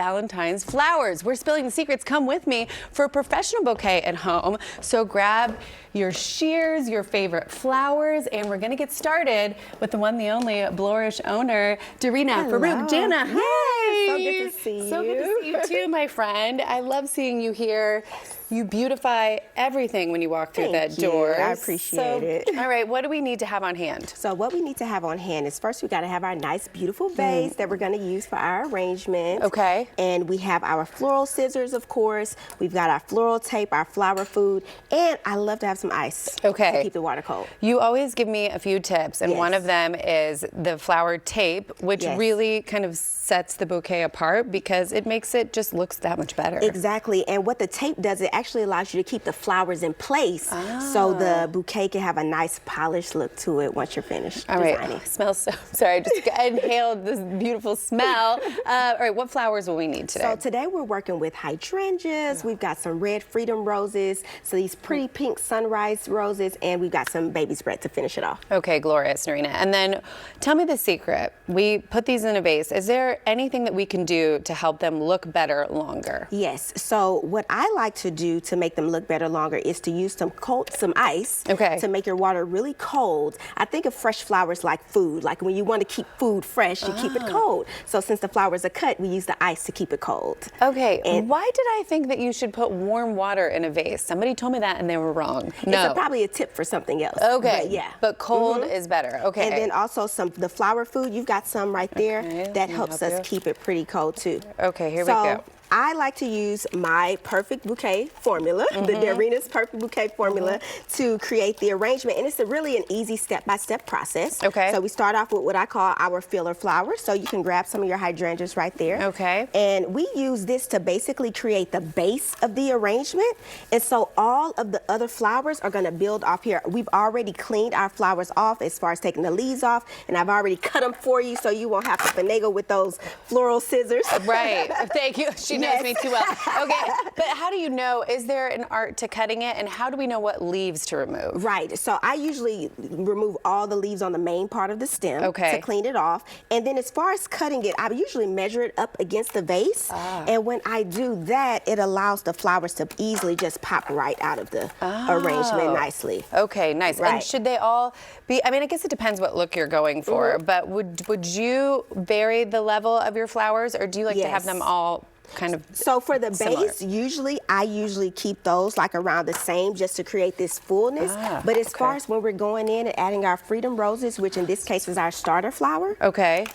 Valentine's flowers. We're spilling the secrets. Come with me for a professional bouquet at home. So grab your shears, your favorite flowers, and we're gonna get started with the one, the only Blorish owner, Daarina. Farouk, Jana. Hi. So good to see you. So good to see you too, my friend. I love seeing you here. You beautify everything when you walk through that door. I appreciate it. All right, what do we need to have on hand? So what we need to have on hand is first we got to have our nice, beautiful vase that we're going to use for our arrangement. Okay. And we have our floral scissors, of course. We've got our floral tape, our flower food, and I love to have some ice. Okay. To keep the water cold. You always give me a few tips, and one of them is the flower tape, which really kind of sets the bouquet apart because it makes it just looks that much better. Exactly, and what the tape does, it actually allows you to keep the flowers in place so the bouquet can have a nice polished look to it once you're finished designing. All right, smells so, sorry, I just inhaled this beautiful smell. All right, what flowers will we need today? So today we're working with hydrangeas, we've got some red freedom roses, so these pretty pink sunrise roses, and we've got some baby's breath to finish it off. Okay, glorious, Daarina. And then tell me the secret. We put these in a vase. Is there anything that we can do to help them look better longer? Yes, so what I like to do to make them look better longer is to use some ice to make your water really cold. I think of fresh flowers like food, like when you want to keep food fresh, you keep it cold. So since the flowers are cut, we use the ice to keep it cold. Okay, and why did I think that you should put warm water in a vase? Somebody told me that and they were wrong. No. It's probably a tip for something else. Okay, but yeah. But cold is better, okay. And then also the flower food, you've got some right there. That helps us keep it pretty cold too. Okay, here we go. I like to use my Perfect Bouquet formula, the Daarina's Perfect Bouquet formula, to create the arrangement. And it's really an easy step-by-step process. Okay. So we start off with what I call our filler flowers. So you can grab some of your hydrangeas right there. Okay. And we use this to basically create the base of the arrangement. And so all of the other flowers are going to build off here. We've already cleaned our flowers off as far as taking the leaves off. And I've already cut them for you so you won't have to finagle with those floral scissors. Right. Thank you. She knows me too well. Okay, but how do you know, is there an art to cutting it, and how do we know what leaves to remove? Right, so I usually remove all the leaves on the main part of the stem to clean it off, and then as far as cutting it, I usually measure it up against the vase, and when I do that, it allows the flowers to easily just pop right out of the arrangement nicely. Okay, nice. Right. And should they all be, I mean, I guess it depends what look you're going for, but would you vary the level of your flowers, or do you like to have them all kind of so for the similar? Base, I usually keep those like around the same just to create this fullness. But as far as when we're going in and adding our freedom roses, which in this case is our starter flower,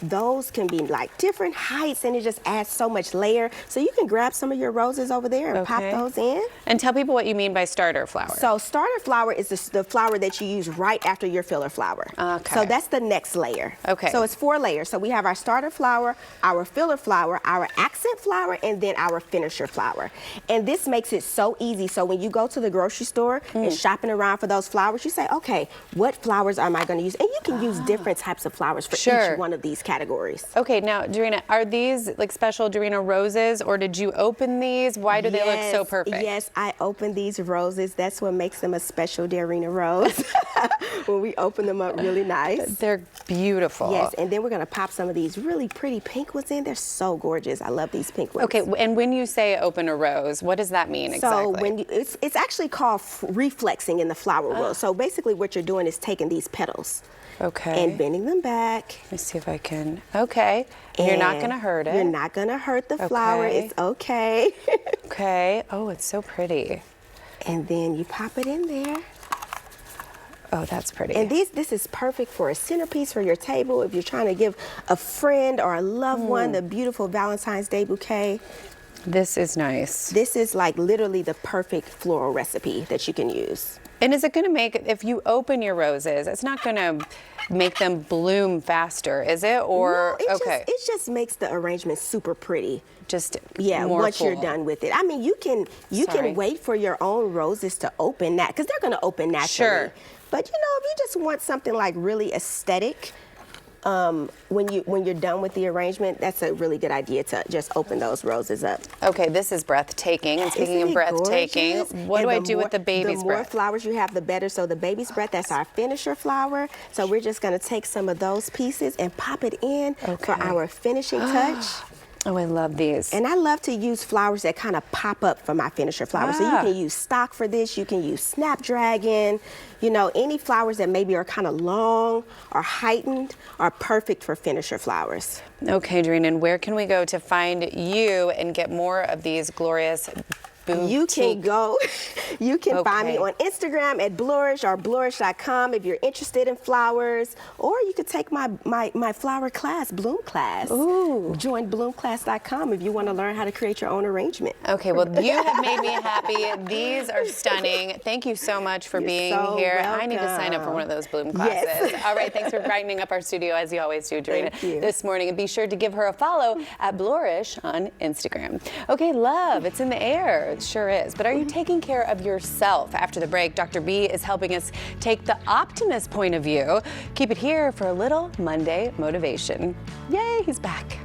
those can be like different heights and it just adds so much layer. So you can grab some of your roses over there and pop those in. And tell people what you mean by starter flower. So starter flower is the flower that you use right after your filler flower. So that's the next layer. So it's 4 layers. So we have our starter flower, our filler flower, our accent flower, and then our finisher flower. And this makes it so easy. So when you go to the grocery store and shopping around for those flowers, you say, okay, what flowers am I going to use? And you can use different types of flowers for each one of these categories. Okay, now, Daarina, are these like special Daarina roses, or did you open these? Why do they look so perfect? Yes, I opened these roses. That's what makes them a special Daarina rose. When we open them up really nice. They're beautiful. Yes, and then we're going to pop some of these really pretty pink ones in. They're so gorgeous. I love these pink ones. Okay, and when you say open a rose, what does that mean exactly? So when it's actually called reflexing in the flower world. So basically what you're doing is taking these petals and bending them back. Let me see if I can. Okay. And you're not going to hurt it. You're not going to hurt the flower. It's okay. Okay. Oh, it's so pretty. And then you pop it in there. Oh, that's pretty. And this is perfect for a centerpiece for your table if you're trying to give a friend or a loved one the beautiful Valentine's Day bouquet. This is nice. This is like literally the perfect floral recipe that you can use. And is it going to make, if you open your roses, it's not going to make them bloom faster, is it? Or no, it just makes the arrangement super pretty. Just once you're done with it. I mean, you can wait for your own roses to open that because they're going to open naturally. But you know, if you just want something like really aesthetic, when you're done with the arrangement, that's a really good idea to just open those roses up. Okay, this is breathtaking. And speaking of breathtaking, what do I do with the baby's breath? The more flowers you have, the better. So the baby's breath, that's our finisher flower. So we're just going to take some of those pieces and pop it in for our finishing touch. Oh, I love these. And I love to use flowers that kind of pop up for my finisher flowers. So you can use stock for this, you can use snapdragon, you know, any flowers that maybe are kind of long or heightened are perfect for finisher flowers. Okay, Daarina, and where can we go to find you and get more of these glorious boutique? You can find me on Instagram at Blourish or Blourish.com if you're interested in flowers, or you could take my flower class, Bloom Class. Ooh. Join bloomclass.com if you want to learn how to create your own arrangement. Okay, well, you have made me happy. These are stunning. Thank you so much for being here. Welcome. I need to sign up for one of those Bloom classes. Yes. All right, thanks for brightening up our studio as you always do, Daarina, Thank you. this morning. And be sure to give her a follow at Blourish on Instagram. Okay, love, it's in the air. It sure is. But are you taking care of yourself? After the break, Dr. B is helping us take the optimist point of view. Keep it here for a little Monday motivation. Yay, he's back.